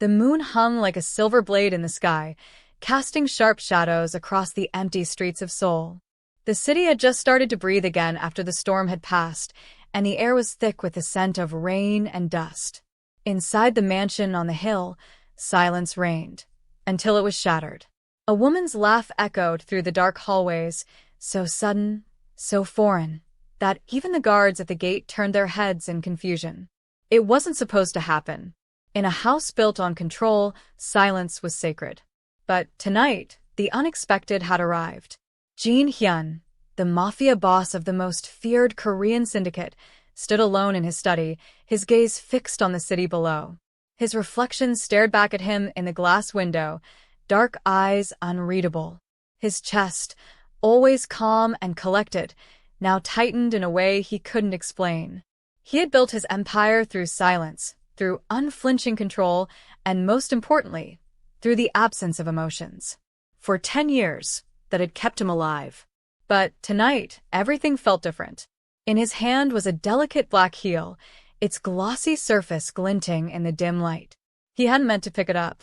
The moon hung like a silver blade in the sky, casting sharp shadows across the empty streets of Seoul. The city had just started to breathe again after the storm had passed, and the air was thick with the scent of rain and dust. Inside the mansion on the hill, silence reigned, until it was shattered. A woman's laugh echoed through the dark hallways, so sudden, so foreign, that even the guards at the gate turned their heads in confusion. It wasn't supposed to happen. In a house built on control, silence was sacred. But tonight, the unexpected had arrived. Jin Hyun, the Mafia boss of the most feared Korean syndicate, stood alone in his study, his gaze fixed on the city below. His reflection stared back at him in the glass window, dark eyes unreadable. His chest, always calm and collected, now tightened in a way he couldn't explain. He had built his empire through silence, through unflinching control, and most importantly, through the absence of emotions. For 10 years, that had kept him alive. But tonight, everything felt different. In his hand was a delicate black heel, its glossy surface glinting in the dim light. He hadn't meant to pick it up.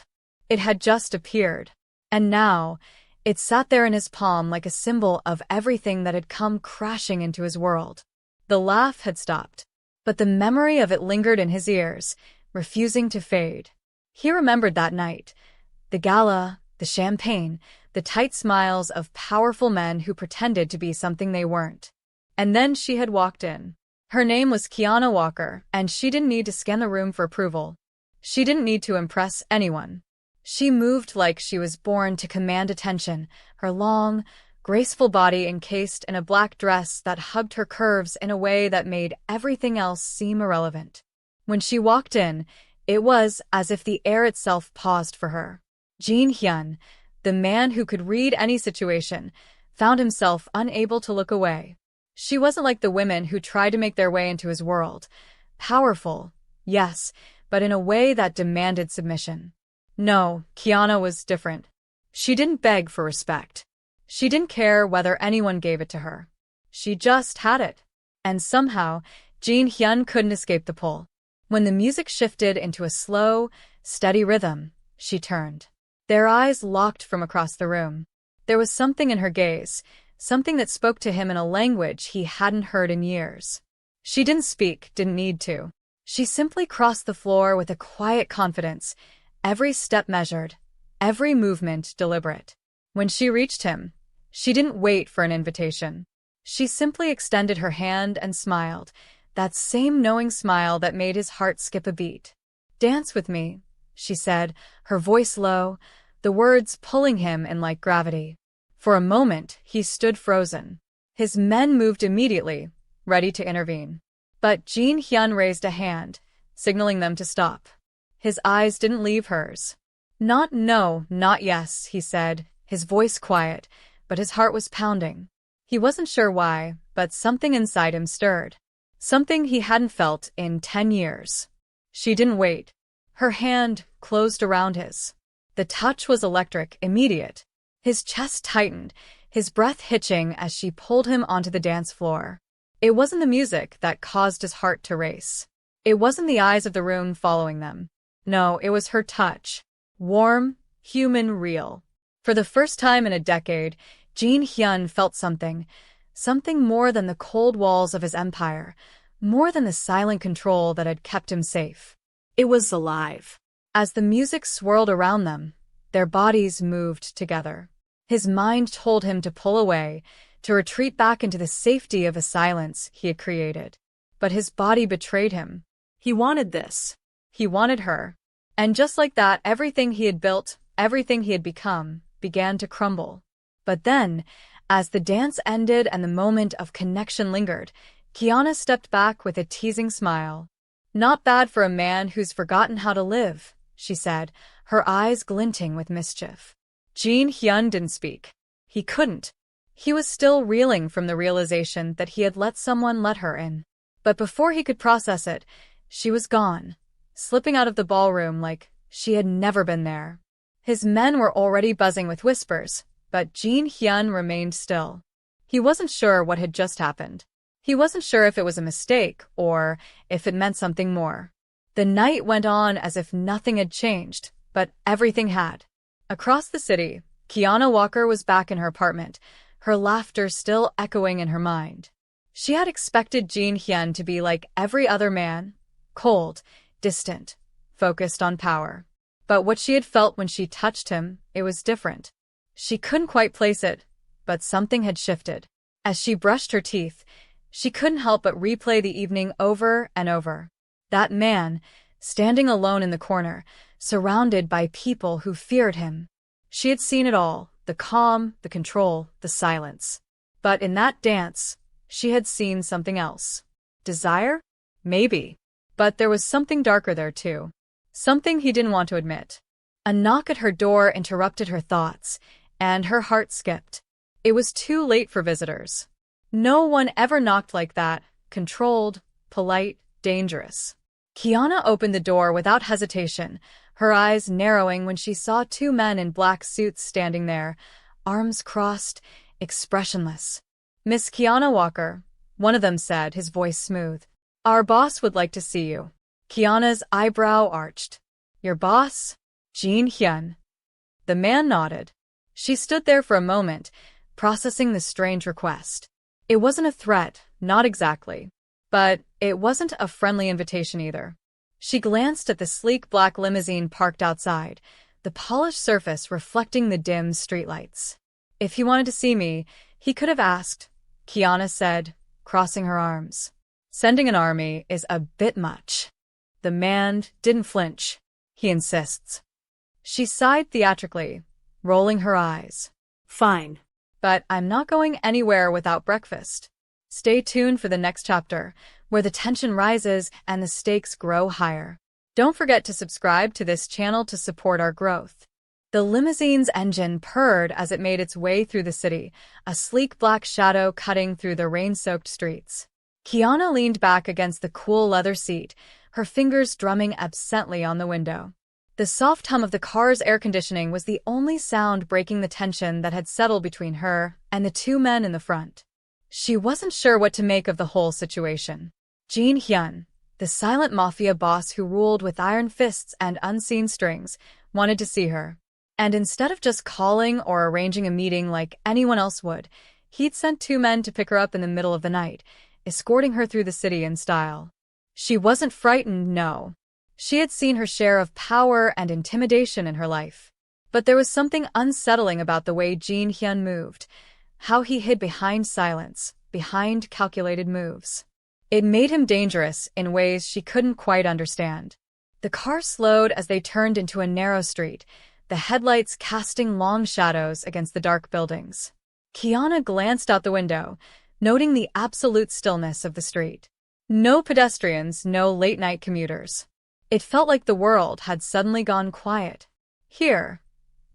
It had just appeared. And now, it sat there in his palm like a symbol of everything that had come crashing into his world. The laugh had stopped, but the memory of it lingered in his ears, refusing to fade. He remembered that night. The gala, the champagne, the tight smiles of powerful men who pretended to be something they weren't. And then she had walked in. Her name was Kiana Walker, and she didn't need to scan the room for approval. She didn't need to impress anyone. She moved like she was born to command attention, her long, graceful body encased in a black dress that hugged her curves in a way that made everything else seem irrelevant. When she walked in, it was as if the air itself paused for her. Jin Hyun, the man who could read any situation, found himself unable to look away. She wasn't like the women who tried to make their way into his world. Powerful, yes, but in a way that demanded submission. No, Kiana was different. She didn't beg for respect. She didn't care whether anyone gave it to her. She just had it. And somehow, Jin Hyun couldn't escape the pull. When the music shifted into a slow, steady rhythm, she turned. Their eyes locked from across the room. There was something in her gaze, something that spoke to him in a language he hadn't heard in years. She didn't speak, didn't need to. She simply crossed the floor with a quiet confidence, every step measured, every movement deliberate. When she reached him, she didn't wait for an invitation. She simply extended her hand and smiled, that same knowing smile that made his heart skip a beat. "Dance with me," she said, her voice low, the words pulling him in like gravity. For a moment, he stood frozen. His men moved immediately, ready to intervene. But Jin Hyun raised a hand, signaling them to stop. His eyes didn't leave hers. "Not no, not yes," he said, his voice quiet, but his heart was pounding. He wasn't sure why, but something inside him stirred. Something he hadn't felt in 10 years. She didn't wait. Her hand closed around his. The touch was electric, immediate. His chest tightened, his breath hitching as she pulled him onto the dance floor. It wasn't the music that caused his heart to race. It wasn't the eyes of the room following them. No, it was her touch. Warm, human, real. For the first time in a decade, Jin Hyun felt something more than the cold walls of his empire, more than the silent control that had kept him safe. It was alive. As the music swirled around them, their bodies moved together. His mind told him to pull away, to retreat back into the safety of a silence he had created. But his body betrayed him. He wanted this. He wanted her. And just like that, everything he had built, everything he had become, began to crumble. But then, as the dance ended and the moment of connection lingered, Kiana stepped back with a teasing smile. "Not bad for a man who's forgotten how to live," she said, her eyes glinting with mischief. Jin Hyun didn't speak. He couldn't. He was still reeling from the realization that he had let someone let her in. But before he could process it, she was gone, slipping out of the ballroom like she had never been there. His men were already buzzing with whispers, but Jin Hyun remained still. He wasn't sure what had just happened. He wasn't sure if it was a mistake or if it meant something more. The night went on as if nothing had changed, but everything had. Across the city, Kiana Walker was back in her apartment, her laughter still echoing in her mind. She had expected Jin Hyun to be like every other man, cold, distant, focused on power. But what she had felt when she touched him, it was different. She couldn't quite place it, but something had shifted. As she brushed her teeth, she couldn't help but replay the evening over and over. That man, standing alone in the corner, surrounded by people who feared him. She had seen it all, the calm, the control, the silence. But in that dance, she had seen something else. Desire? Maybe. But there was something darker there too. Something he didn't want to admit. A knock at her door interrupted her thoughts, and her heart skipped. It was too late for visitors. No one ever knocked like that, controlled, polite, dangerous. Kiana opened the door without hesitation, her eyes narrowing when she saw two men in black suits standing there, arms crossed, expressionless. "Miss Kiana Walker," one of them said, his voice smooth. "Our boss would like to see you." Kiana's eyebrow arched. "Your boss? Jin Hyun?" The man nodded. She stood there for a moment, processing the strange request. It wasn't a threat, not exactly. But it wasn't a friendly invitation either. She glanced at the sleek black limousine parked outside, the polished surface reflecting the dim streetlights. "If he wanted to see me, he could have asked," Kiana said, crossing her arms. "Sending an army is a bit much." The man didn't flinch. "He insists." She sighed theatrically, rolling her eyes. "Fine. But I'm not going anywhere without breakfast." Stay tuned for the next chapter, where the tension rises and the stakes grow higher. Don't forget to subscribe to this channel to support our growth. The limousine's engine purred as it made its way through the city, a sleek black shadow cutting through the rain-soaked streets. Kiana leaned back against the cool leather seat, her fingers drumming absently on the window. The soft hum of the car's air conditioning was the only sound breaking the tension that had settled between her and the two men in the front. She wasn't sure what to make of the whole situation. Jin Hyun, the silent mafia boss who ruled with iron fists and unseen strings, wanted to see her. And instead of just calling or arranging a meeting like anyone else would, he'd sent two men to pick her up in the middle of the night, escorting her through the city in style. She wasn't frightened, no. She had seen her share of power and intimidation in her life. But there was something unsettling about the way Jin Hyun moved, how he hid behind silence, behind calculated moves. It made him dangerous in ways she couldn't quite understand. The car slowed as they turned into a narrow street, the headlights casting long shadows against the dark buildings. Kiana glanced out the window, noting the absolute stillness of the street. No pedestrians, no late-night commuters. It felt like the world had suddenly gone quiet. "Here,"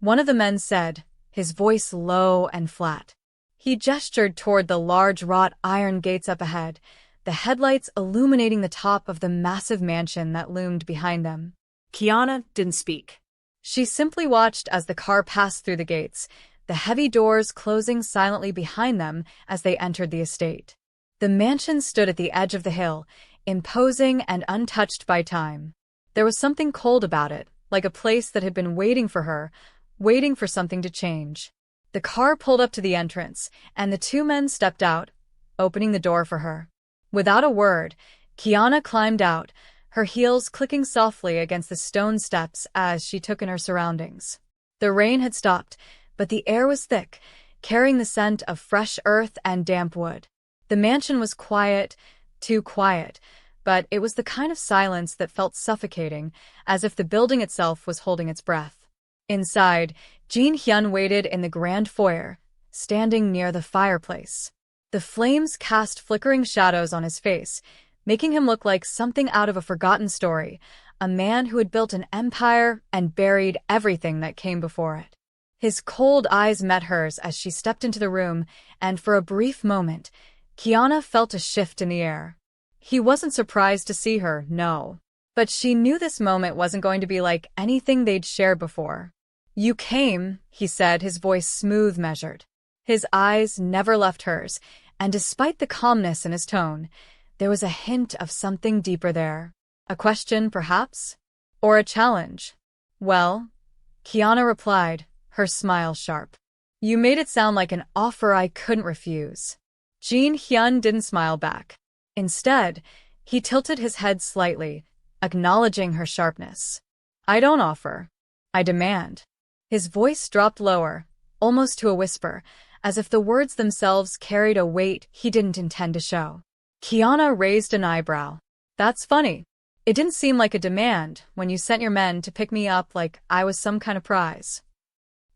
one of the men said, his voice low and flat. He gestured toward the large wrought iron gates up ahead, the headlights illuminating the top of the massive mansion that loomed behind them. Kiana didn't speak. She simply watched as the car passed through the gates, the heavy doors closing silently behind them as they entered the estate. The mansion stood at the edge of the hill, imposing and untouched by time. There was something cold about it, like a place that had been waiting for her, waiting for something to change. The car pulled up to the entrance, and the two men stepped out, opening the door for her. Without a word, Kiana climbed out, her heels clicking softly against the stone steps as she took in her surroundings. The rain had stopped, but the air was thick, carrying the scent of fresh earth and damp wood. The mansion was quiet, too quiet, but it was the kind of silence that felt suffocating, as if the building itself was holding its breath. Inside, Jin Hyun waited in the grand foyer, standing near the fireplace. The flames cast flickering shadows on his face, making him look like something out of a forgotten story, a man who had built an empire and buried everything that came before it. His cold eyes met hers as she stepped into the room, and for a brief moment, Kiana felt a shift in the air. He wasn't surprised to see her, no. But she knew this moment wasn't going to be like anything they'd shared before. "You came," he said, his voice smooth, measured. His eyes never left hers, and despite the calmness in his tone, there was a hint of something deeper there. A question, perhaps? Or a challenge? Well, Kiana replied, her smile sharp. You made it sound like an offer I couldn't refuse. Jin Hyun didn't smile back. Instead, he tilted his head slightly, acknowledging her sharpness. I don't offer. I demand. His voice dropped lower, almost to a whisper, as if the words themselves carried a weight he didn't intend to show. Kiana raised an eyebrow. That's funny. It didn't seem like a demand when you sent your men to pick me up like I was some kind of prize.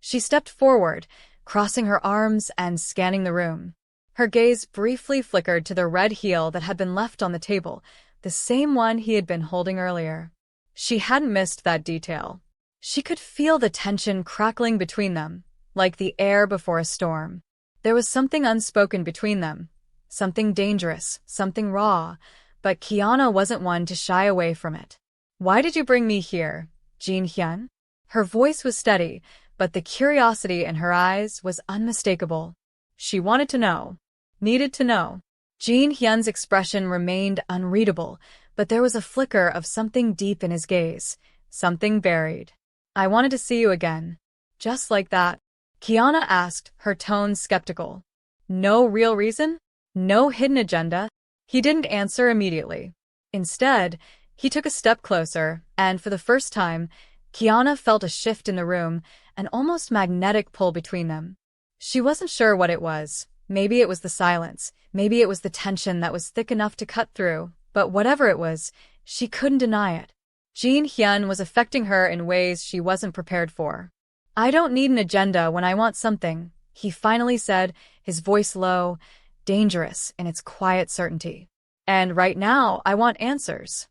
She stepped forward, crossing her arms and scanning the room. Her gaze briefly flickered to the red heel that had been left on the table, the same one he had been holding earlier. She hadn't missed that detail. She could feel the tension crackling between them, like the air before a storm. There was something unspoken between them, something dangerous, something raw, but Kiana wasn't one to shy away from it. Why did you bring me here, Jin Hyun? Her voice was steady, but the curiosity in her eyes was unmistakable. She wanted to know, needed to know. Jin Hyun's expression remained unreadable, but there was a flicker of something deep in his gaze, something buried. I wanted to see you again. Just like that. Kiana asked, her tone skeptical. No real reason? No hidden agenda? He didn't answer immediately. Instead, he took a step closer, and for the first time, Kiana felt a shift in the room, an almost magnetic pull between them. She wasn't sure what it was. Maybe it was the silence, maybe it was the tension that was thick enough to cut through, but whatever it was, she couldn't deny it. Jin Hyun was affecting her in ways she wasn't prepared for. I don't need an agenda when I want something, he finally said, his voice low, dangerous in its quiet certainty. And right now, I want answers.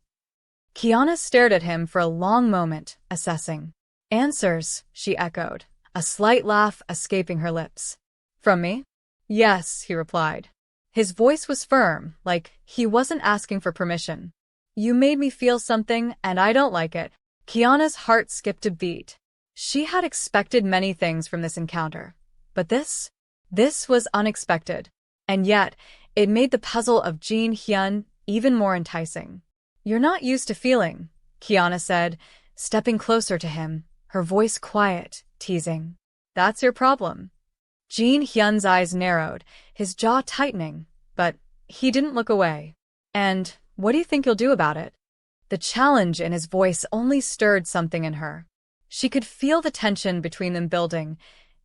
Kiana stared at him for a long moment, assessing. Answers, she echoed, a slight laugh escaping her lips. From me? Yes, he replied. His voice was firm, like he wasn't asking for permission. You made me feel something, and I don't like it. Kiana's heart skipped a beat. She had expected many things from this encounter. But this was unexpected. And yet, it made the puzzle of Jin Hyun even more enticing. You're not used to feeling, Kiana said, stepping closer to him, her voice quiet, teasing. That's your problem. Jin Hyun's eyes narrowed, his jaw tightening, but he didn't look away. And what do you think you'll do about it? The challenge in his voice only stirred something in her. She could feel the tension between them building,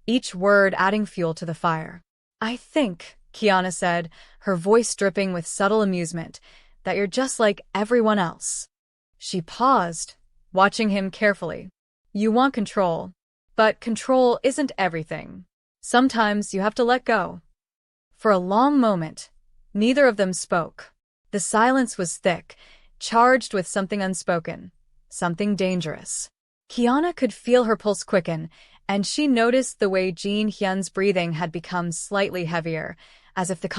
each word adding fuel to the fire. I think, Kiana said, her voice dripping with subtle amusement, that you're just like everyone else. She paused, watching him carefully. You want control, but control isn't everything. Sometimes you have to let go. For a long moment, neither of them spoke. The silence was thick, charged with something unspoken, something dangerous. Kiana could feel her pulse quicken, and she noticed the way Jin Hyun's breathing had become slightly heavier, as if this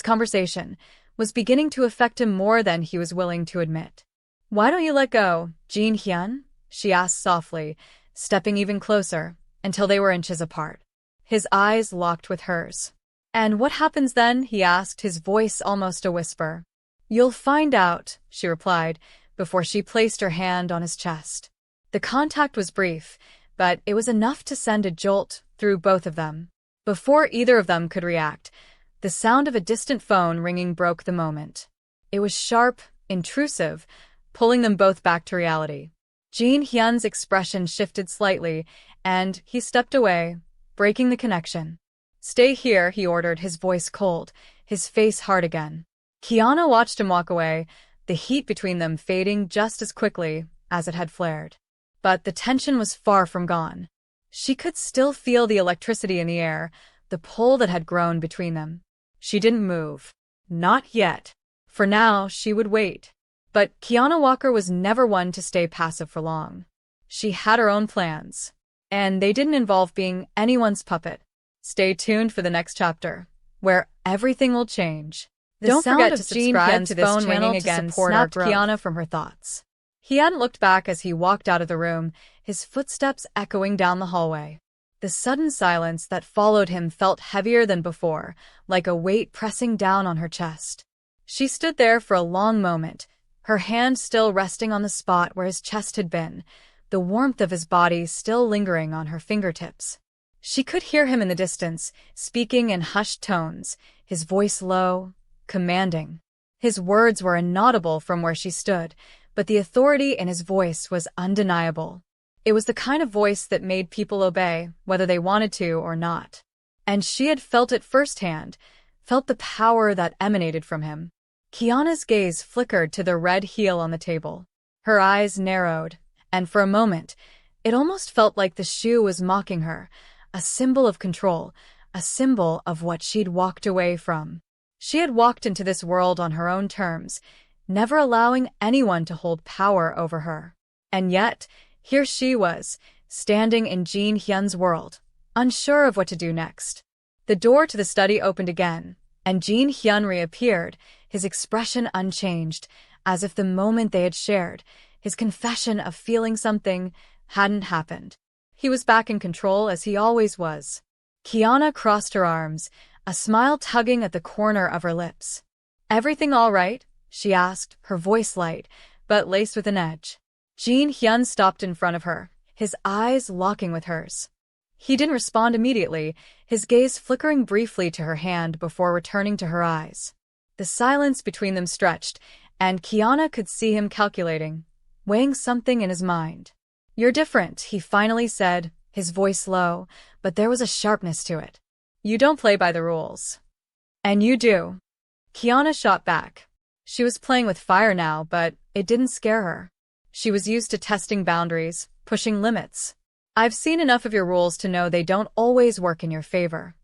conversation, was beginning to affect him more than he was willing to admit. Why don't you let go, Jin Hyun? She asked softly, stepping even closer, until they were inches apart. His eyes locked with hers. And what happens then? He asked, his voice almost a whisper. You'll find out, she replied, before she placed her hand on his chest. The contact was brief, but it was enough to send a jolt through both of them. Before either of them could react, the sound of a distant phone ringing broke the moment. It was sharp, intrusive, pulling them both back to reality. Jin Hyun's expression shifted slightly, and he stepped away, breaking the connection. Stay here, he ordered, his voice cold, his face hard again. Kiana watched him walk away, the heat between them fading just as quickly as it had flared. But the tension was far from gone. She could still feel the electricity in the air, the pull that had grown between them. She didn't move. Not yet. For now, she would wait. But Kiana Walker was never one to stay passive for long. She had her own plans. And they didn't involve being anyone's puppet. Stay tuned for the next chapter, where everything will change. Don't forget to subscribe to this channel again. Snapped Kiana from her thoughts. He hadn't looked back as he walked out of the room, his footsteps echoing down the hallway. The sudden silence that followed him felt heavier than before, like a weight pressing down on her chest. She stood there for a long moment, her hand still resting on the spot where his chest had been, the warmth of his body still lingering on her fingertips. She could hear him in the distance, speaking in hushed tones, his voice low, commanding. His words were inaudible from where she stood, but the authority in his voice was undeniable. It was the kind of voice that made people obey, whether they wanted to or not. And she had felt it firsthand, felt the power that emanated from him. Kiana's gaze flickered to the red heel on the table. Her eyes narrowed, and for a moment, it almost felt like the shoe was mocking her, a symbol of control, a symbol of what she'd walked away from. She had walked into this world on her own terms, never allowing anyone to hold power over her. And yet, here she was, standing in Jin Hyun's world, unsure of what to do next. The door to the study opened again, and Jin Hyun reappeared, his expression unchanged, as if the moment they had shared, his confession of feeling something, hadn't happened. He was back in control as he always was. Kiana crossed her arms, a smile tugging at the corner of her lips. "Everything all right?" she asked, her voice light, but laced with an edge. Jin Hyun stopped in front of her, his eyes locking with hers. He didn't respond immediately, his gaze flickering briefly to her hand before returning to her eyes. The silence between them stretched, and Kiana could see him calculating, weighing something in his mind. "You're different," he finally said, his voice low, but there was a sharpness to it. "You don't play by the rules." "And you do." Kiana shot back. She was playing with fire now, but it didn't scare her. She was used to testing boundaries, pushing limits. "I've seen enough of your rules to know they don't always work in your favor."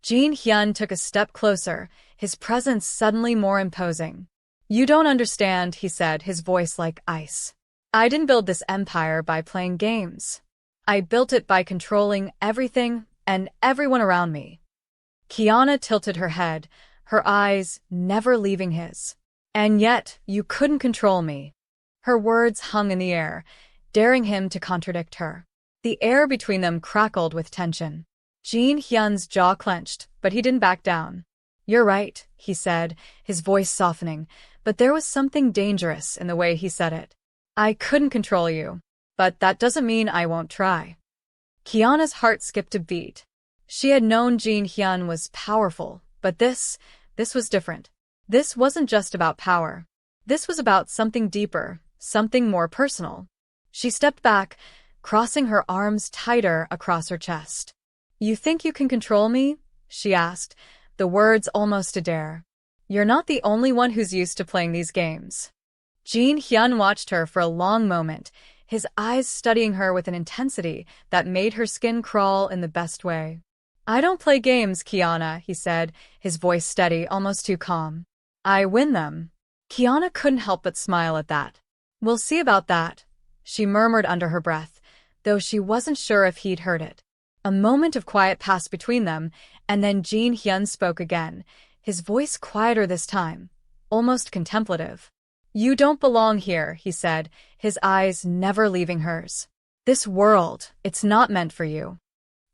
Jin Hyun took a step closer, his presence suddenly more imposing. "You don't understand," he said, his voice like ice. "I didn't build this empire by playing games. I built it by controlling everything and everyone around me." Kiana tilted her head, her eyes never leaving his. "And yet, you couldn't control me." Her words hung in the air, daring him to contradict her. The air between them crackled with tension. Jin Hyun's jaw clenched, but he didn't back down. "You're right," he said, his voice softening, but there was something dangerous in the way he said it. "I couldn't control you, but that doesn't mean I won't try." Kiana's heart skipped a beat. She had known Jin Hyun was powerful, but this was different. This wasn't just about power. This was about something deeper, something more personal. She stepped back, crossing her arms tighter across her chest. "You think you can control me?" she asked, the words almost a dare. "You're not the only one who's used to playing these games." Jin Hyun watched her for a long moment, his eyes studying her with an intensity that made her skin crawl in the best way. "I don't play games, Kiana," he said, his voice steady, almost too calm. "I win them." Kiana couldn't help but smile at that. "We'll see about that," she murmured under her breath, though she wasn't sure if he'd heard it. A moment of quiet passed between them, and then Jin Hyun spoke again, his voice quieter this time, almost contemplative. "You don't belong here," he said, his eyes never leaving hers. "This world, it's not meant for you."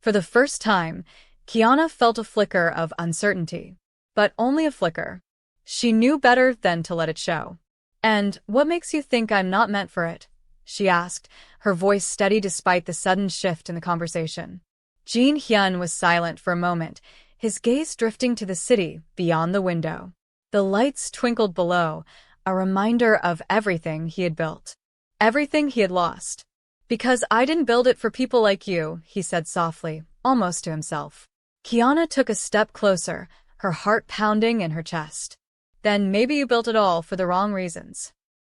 For the first time, Kiana felt a flicker of uncertainty. But only a flicker. She knew better than to let it show. "And what makes you think I'm not meant for it?" she asked, her voice steady despite the sudden shift in the conversation. Jin Hyun was silent for a moment, his gaze drifting to the city beyond the window. The lights twinkled below, a reminder of everything he had built. Everything he had lost. "Because I didn't build it for people like you," he said softly, almost to himself. Kiana took a step closer, her heart pounding in her chest. "Then maybe you built it all for the wrong reasons."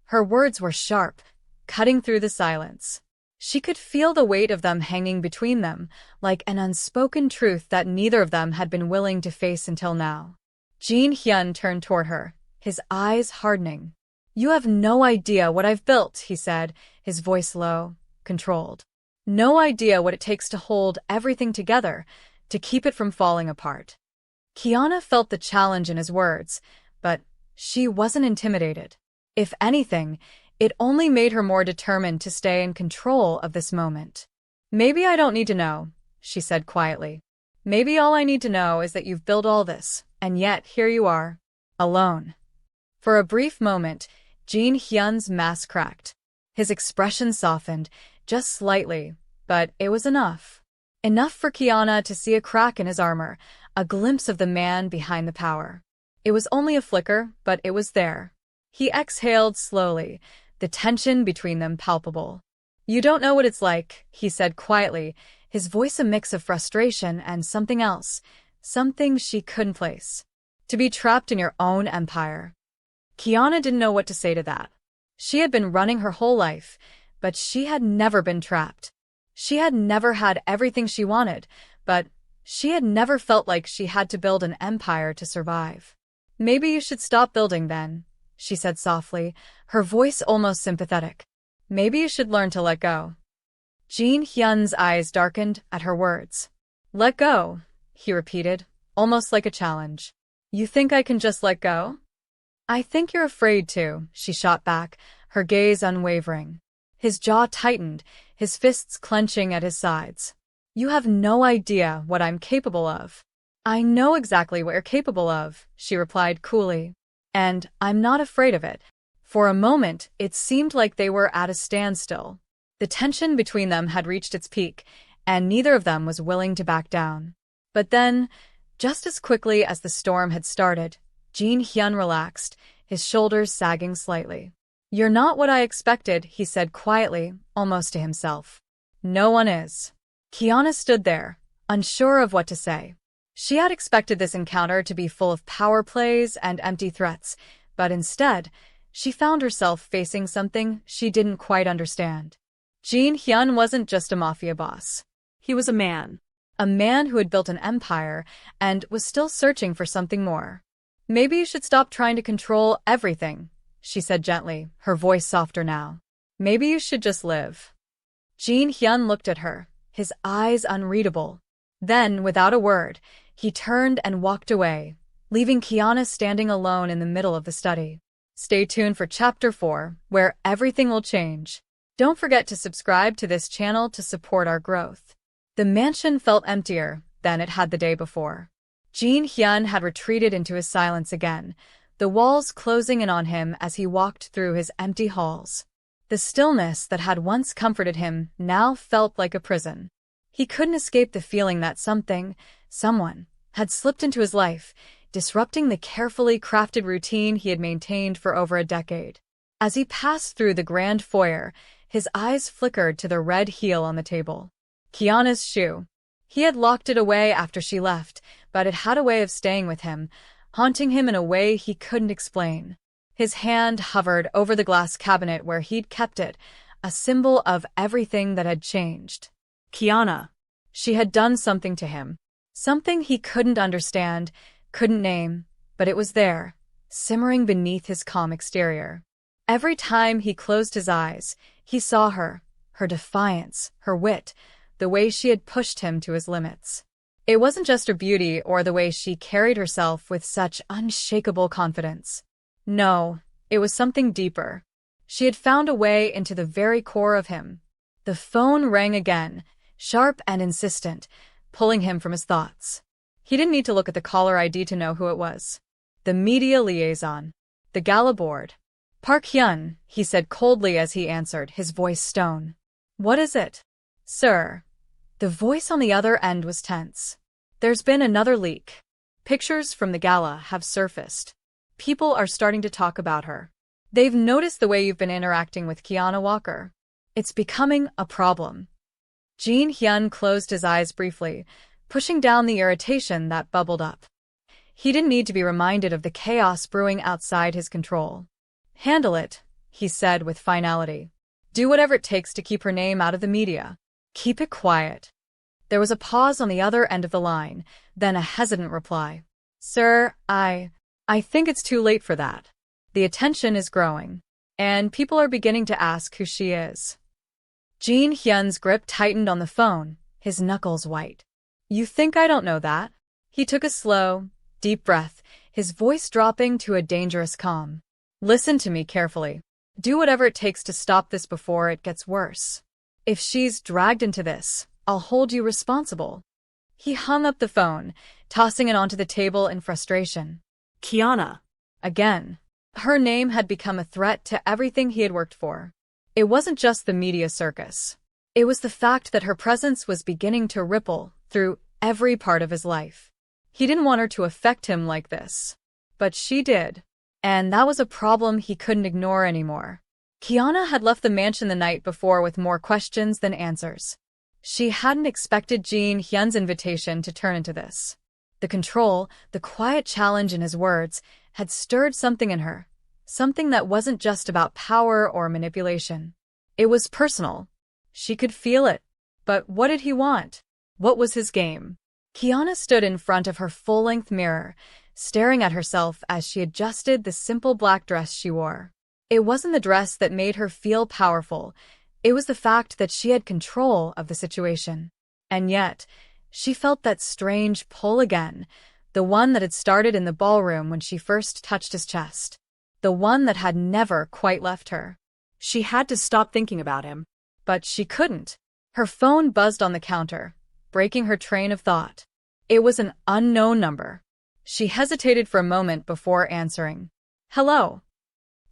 Her words were sharp, cutting through the silence. She could feel the weight of them hanging between them, like an unspoken truth that neither of them had been willing to face until now. Jin Hyun turned toward her, his eyes hardening. "You have no idea what I've built," he said, his voice low, controlled. "No idea what it takes to hold everything together, to keep it from falling apart." Kiana felt the challenge in his words, but she wasn't intimidated. If anything, it only made her more determined to stay in control of this moment. "Maybe I don't need to know," she said quietly. "Maybe all I need to know is that you've built all this, and yet here you are, alone." For a brief moment, Jin Hyun's mask cracked. His expression softened, just slightly, but it was enough. Enough for Kiana to see a crack in his armor, a glimpse of the man behind the power. It was only a flicker, but it was there. He exhaled slowly, the tension between them palpable. "You don't know what it's like," he said quietly, his voice a mix of frustration and something else, something she couldn't place. "To be trapped in your own empire." Kiana didn't know what to say to that. She had been running her whole life, but she had never been trapped. She had never had everything she wanted, but she had never felt like she had to build an empire to survive. "Maybe you should stop building then," she said softly, her voice almost sympathetic. "Maybe you should learn to let go." Jin Hyun's eyes darkened at her words. "Let go," he repeated, almost like a challenge. "You think I can just let go?" "I think you're afraid to," she shot back, her gaze unwavering. His jaw tightened, his fists clenching at his sides. "You have no idea what I'm capable of." "I know exactly what you're capable of," she replied coolly. "And I'm not afraid of it." For a moment, it seemed like they were at a standstill. The tension between them had reached its peak, and neither of them was willing to back down. But then, just as quickly as the storm had started, Jin Hyun relaxed, his shoulders sagging slightly. "You're not what I expected," he said quietly, almost to himself. "No one is." Kiana stood there, unsure of what to say. She had expected this encounter to be full of power plays and empty threats, but instead, she found herself facing something she didn't quite understand. Jin Hyun wasn't just a mafia boss. He was a man who had built an empire and was still searching for something more. "Maybe you should stop trying to control everything," she said gently, her voice softer now. "Maybe you should just live." Jin Hyun looked at her, his eyes unreadable. Then, without a word, he turned and walked away, leaving Kiana standing alone in the middle of the study. Stay tuned for Chapter 4, where everything will change. Don't forget to subscribe to this channel to support our growth. The mansion felt emptier than it had the day before. Jin Hyun had retreated into his silence again, the walls closing in on him as he walked through his empty halls. The stillness that had once comforted him now felt like a prison. He couldn't escape the feeling that someone, had slipped into his life, disrupting the carefully crafted routine he had maintained for over a decade. As he passed through the grand foyer, his eyes flickered to the red heel on the table. Kiana's shoe. He had locked it away after she left, but it had a way of staying with him, haunting him in a way he couldn't explain. His hand hovered over the glass cabinet where he'd kept it, a symbol of everything that had changed. Kiana. She had done something to him. Something he couldn't understand, couldn't name, but it was there, simmering beneath his calm exterior. Every time he closed his eyes, he saw her defiance, her wit, the way she had pushed him to his limits. It wasn't just her beauty or the way she carried herself with such unshakable confidence. No, it was something deeper. She had found a way into the very core of him. The phone rang again, sharp and insistent, pulling him from his thoughts. He didn't need to look at the caller ID to know who it was. The media liaison. The gala board. "Park Hyun," he said coldly as he answered, his voice stone. "What is it?" "Sir." The voice on the other end was tense. "There's been another leak. Pictures from the gala have surfaced. People are starting to talk about her. They've noticed the way you've been interacting with Kiana Walker. It's becoming a problem." Jin Hyun closed his eyes briefly, pushing down the irritation that bubbled up. He didn't need to be reminded of the chaos brewing outside his control. "Handle it," he said with finality. "Do whatever it takes to keep her name out of the media. Keep it quiet." There was a pause on the other end of the line, then a hesitant reply. "Sir, I think it's too late for that. The attention is growing, and people are beginning to ask who she is." Jin Hyun's grip tightened on the phone, his knuckles white. "You think I don't know that?" He took a slow, deep breath, his voice dropping to a dangerous calm. "Listen to me carefully. Do whatever it takes to stop this before it gets worse. If she's dragged into this, I'll hold you responsible." He hung up the phone, tossing it onto the table in frustration. "Kiana." Again. Her name had become a threat to everything he had worked for. It wasn't just the media circus. It was the fact that her presence was beginning to ripple through every part of his life. He didn't want her to affect him like this. But she did. And that was a problem he couldn't ignore anymore. Kiana had left the mansion the night before with more questions than answers. She hadn't expected Jin Hyun's invitation to turn into this. The control, the quiet challenge in his words, had stirred something in her. Something that wasn't just about power or manipulation. It was personal. She could feel it. But what did he want? What was his game? Kiana stood in front of her full-length mirror, staring at herself as she adjusted the simple black dress she wore. It wasn't the dress that made her feel powerful. It was the fact that she had control of the situation. And yet, she felt that strange pull again, the one that had started in the ballroom when she first touched his chest. The one that had never quite left her. She had to stop thinking about him. But she couldn't. Her phone buzzed on the counter, breaking her train of thought. It was an unknown number. She hesitated for a moment before answering. Hello.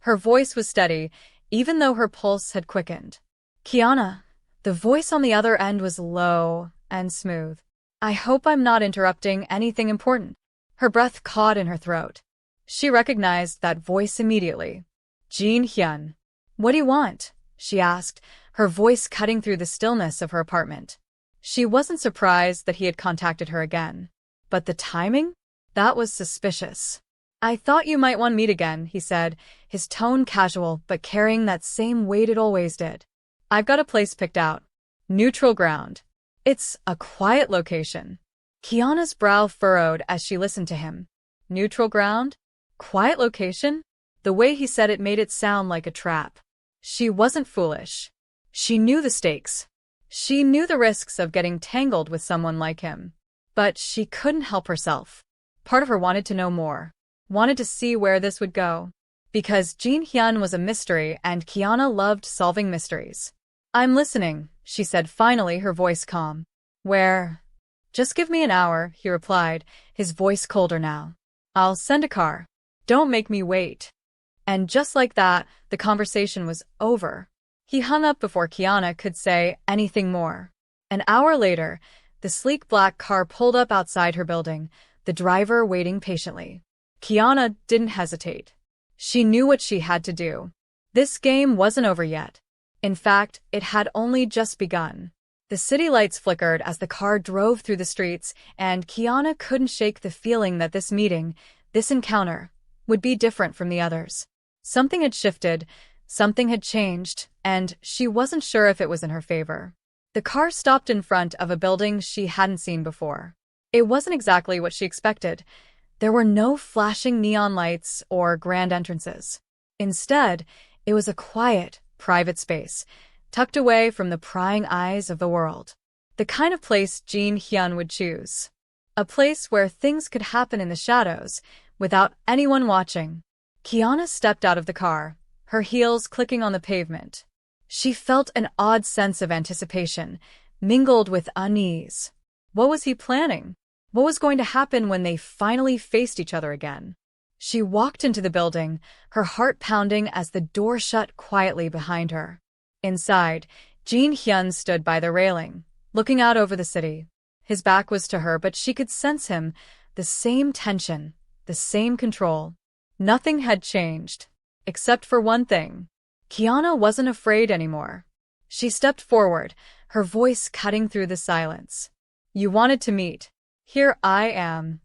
Her voice was steady, even though her pulse had quickened. Kiana. The voice on the other end was low and smooth. I hope I'm not interrupting anything important. Her breath caught in her throat. She recognized that voice immediately. Jin Hyun. What do you want? She asked, her voice cutting through the stillness of her apartment. She wasn't surprised that he had contacted her again. But the timing? That was suspicious. I thought you might want to meet again, he said, his tone casual but carrying that same weight it always did. I've got a place picked out. Neutral ground. It's a quiet location. Kiana's brow furrowed as she listened to him. Neutral ground? Quiet location? The way he said it made it sound like a trap. She wasn't foolish. She knew the stakes. She knew the risks of getting tangled with someone like him. But she couldn't help herself. Part of her wanted to know more. Wanted to see where this would go. Because Jin Hyun was a mystery and Kiana loved solving mysteries. I'm listening, she said finally, her voice calm. Where? Just give me an hour, he replied, his voice colder now. I'll send a car. Don't make me wait. And just like that, the conversation was over. He hung up before Kiana could say anything more. An hour later, the sleek black car pulled up outside her building, the driver waiting patiently. Kiana didn't hesitate. She knew what she had to do. This game wasn't over yet. In fact, it had only just begun. The city lights flickered as the car drove through the streets, and Kiana couldn't shake the feeling that this meeting, this encounter, would be different from the others. Something had shifted, something had changed, and she wasn't sure if it was in her favor. The car stopped in front of a building she hadn't seen before. It wasn't exactly what she expected. There were no flashing neon lights or grand entrances. Instead, it was a quiet, private space, tucked away from the prying eyes of the world. The kind of place Jin Hyun would choose. A place where things could happen in the shadows, without anyone watching. Kiana stepped out of the car, her heels clicking on the pavement. She felt an odd sense of anticipation, mingled with unease. What was he planning? What was going to happen when they finally faced each other again? She walked into the building, her heart pounding as the door shut quietly behind her. Inside, Jin Hyun stood by the railing, looking out over the city. His back was to her, but she could sense him, the same tension, the same control. Nothing had changed, except for one thing. Kiana wasn't afraid anymore. She stepped forward, her voice cutting through the silence. You wanted to meet. Here I am.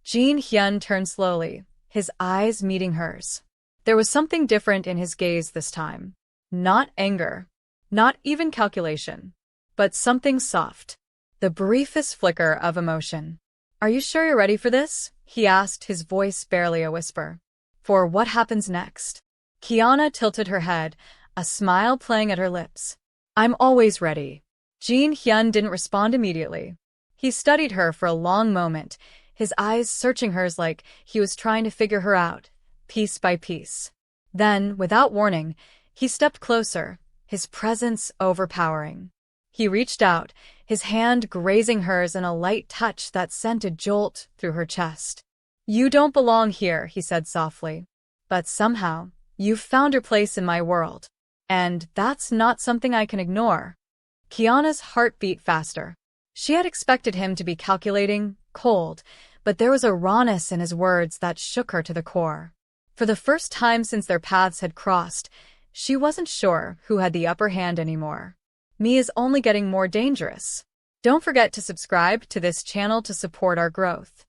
Jin Hyun turned slowly, his eyes meeting hers. There was something different in his gaze this time. Not anger, not even calculation, but something soft. The briefest flicker of emotion. Are you sure you're ready for this? He asked, his voice barely a whisper. For what happens next? Kiana tilted her head, a smile playing at her lips. I'm always ready. Jin Hyun didn't respond immediately. He studied her for a long moment, his eyes searching hers like he was trying to figure her out, piece by piece. Then, without warning, he stepped closer, his presence overpowering. He reached out, his hand grazing hers in a light touch that sent a jolt through her chest. You don't belong here, he said softly. But somehow, you've found your place in my world. And that's not something I can ignore. Kiana's heart beat faster. She had expected him to be calculating, cold, but there was a rawness in his words that shook her to the core. For the first time since their paths had crossed, she wasn't sure who had the upper hand anymore. Me is only getting more dangerous. Don't forget to subscribe to this channel to support our growth.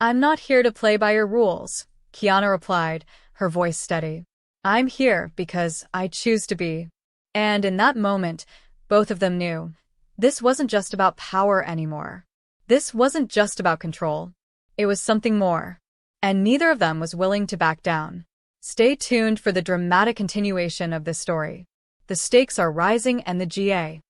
I'm not here to play by your rules, Kiana replied, her voice steady. I'm here because I choose to be. And in that moment, both of them knew. This wasn't just about power anymore. This wasn't just about control. It was something more. And neither of them was willing to back down. Stay tuned for the dramatic continuation of this story. The stakes are rising and the GA